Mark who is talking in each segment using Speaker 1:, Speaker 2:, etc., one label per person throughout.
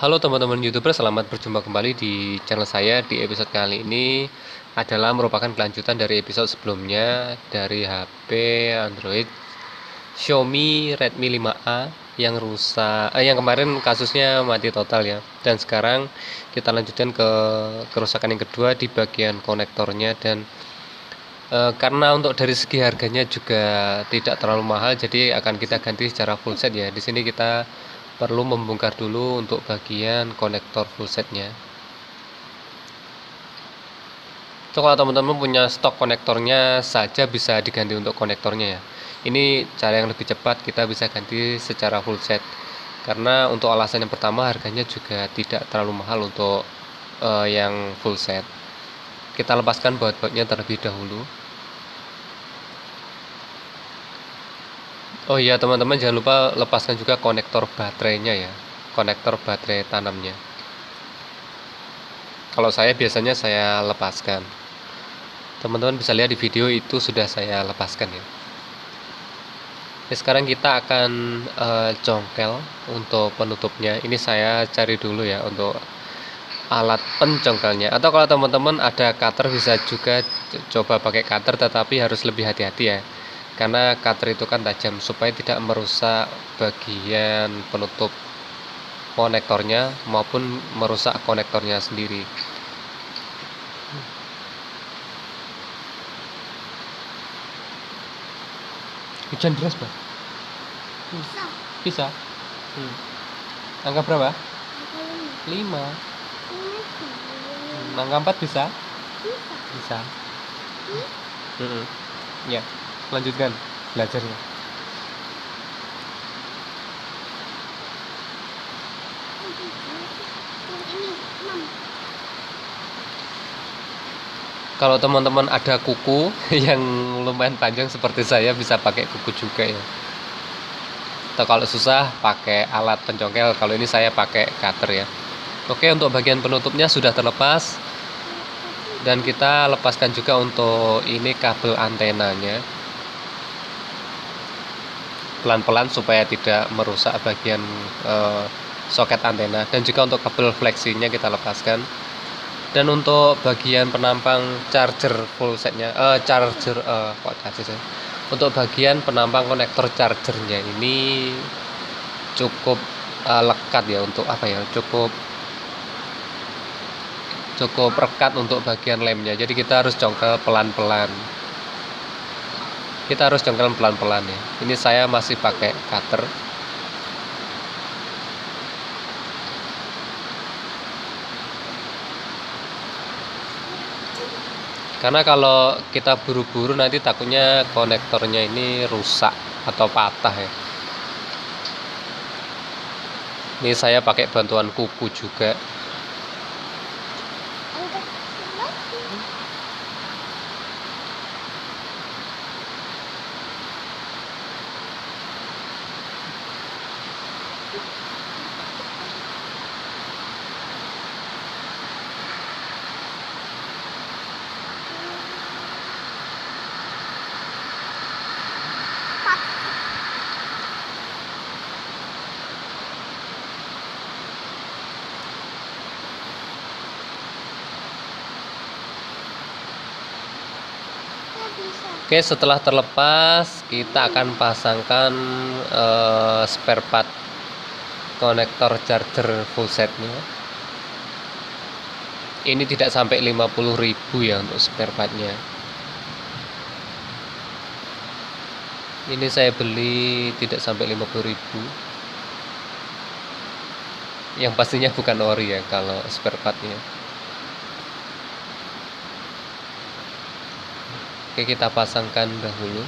Speaker 1: Halo teman-teman YouTuber, selamat berjumpa kembali di channel saya. Di episode kali ini adalah merupakan kelanjutan dari episode sebelumnya dari HP Android Xiaomi Redmi 5A yang rusak, yang kemarin kasusnya mati total ya. Dan sekarang kita lanjutkan ke kerusakan yang kedua di bagian konektornya dan karena untuk dari segi harganya juga tidak terlalu mahal, jadi akan kita ganti secara full set ya. Di sini kita perlu membongkar dulu untuk bagian konektor full setnya. So, kalau teman-teman punya stok konektornya saja bisa diganti untuk konektornya ya. Ini cara yang lebih cepat, kita bisa ganti secara full set. Karena untuk alasan yang pertama harganya juga tidak terlalu mahal untuk yang full set. Kita lepaskan baut-bautnya terlebih dahulu. Oh iya teman-teman, jangan lupa lepaskan juga konektor baterainya ya, konektor baterai tanamnya. Kalau saya biasanya saya lepaskan. Teman-teman bisa lihat di video itu sudah saya lepaskan ya. Oke, sekarang kita akan congkel untuk penutupnya. Ini saya cari dulu ya untuk alat pencongkelnya. Atau kalau teman-teman ada cutter bisa juga coba pakai cutter, tetapi harus lebih hati-hati ya. Karena cutter itu kan tajam, supaya tidak merusak bagian penutup konektornya maupun merusak konektornya sendiri. Hujan deras, Pak? Bisa. Angka berapa? 5. Angka 4 bisa? Bisa. Ya, lanjutkan belajarnya. Kalau teman-teman ada kuku yang lumayan panjang seperti saya, bisa pakai kuku juga ya. Atau kalau susah pakai alat pencongkel. Kalau ini saya pakai cutter ya. Oke, untuk bagian penutupnya sudah terlepas. Dan kita lepaskan juga untuk ini kabel antenanya. Pelan-pelan supaya tidak merusak bagian soket antena. Dan juga untuk kabel fleksinya kita lepaskan. Dan untuk bagian penampang charger full setnya, untuk bagian penampang konektor chargernya ini cukup lekat ya, untuk apa ya, cukup rekat untuk bagian lemnya. Jadi kita harus congkel pelan-pelan. Ya. Ini saya masih pakai cutter. Karena kalau kita buru-buru nanti takutnya konektornya ini rusak atau patah ya. Ini saya pakai bantuan kuku juga. Oke, setelah terlepas kita akan pasangkan spare part konektor charger full setnya. Ini tidak sampai 50.000 ya untuk spare partnya. Ini saya beli tidak sampai 50.000. Yang pastinya bukan ori ya kalau spare partnya. Oke, kita pasangkan dahulu.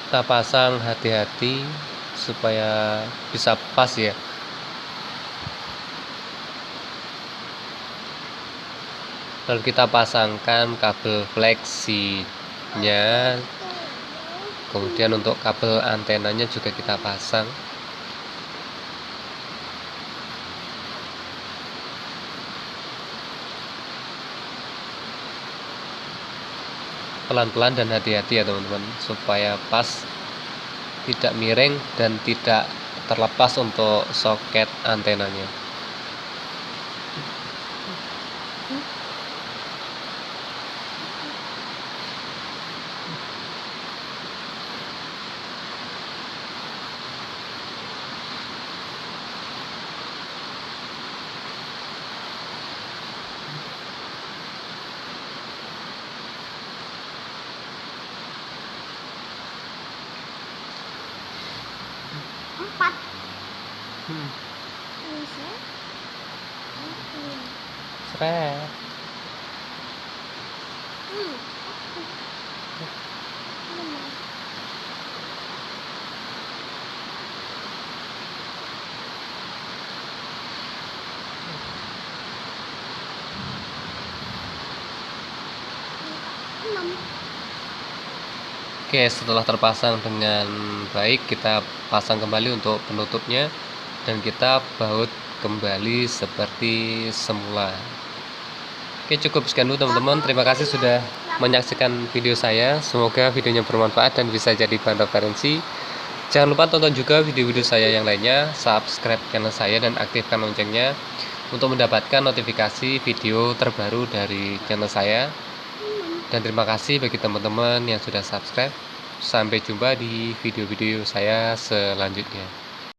Speaker 1: Kita pasang hati-hati supaya bisa pas ya. Lalu kita pasangkan kabel fleksinya. Kemudian untuk kabel antenanya juga kita pasang. pelan-pelan dan hati-hati ya teman-teman, supaya pas, tidak miring dan tidak terlepas untuk soket antenanya.
Speaker 2: Empat.
Speaker 1: Seret. Oke, setelah terpasang dengan baik, kita pasang kembali untuk penutupnya dan kita baut kembali seperti semula. Oke, cukup sekian dulu teman-teman. Terima kasih sudah menyaksikan video saya. Semoga videonya bermanfaat dan bisa jadi bahan referensi. Jangan lupa tonton juga video-video saya yang lainnya, subscribe channel saya dan aktifkan loncengnya untuk mendapatkan notifikasi video terbaru dari channel saya. Dan terima kasih bagi teman-teman yang sudah subscribe. Sampai jumpa di video-video saya selanjutnya.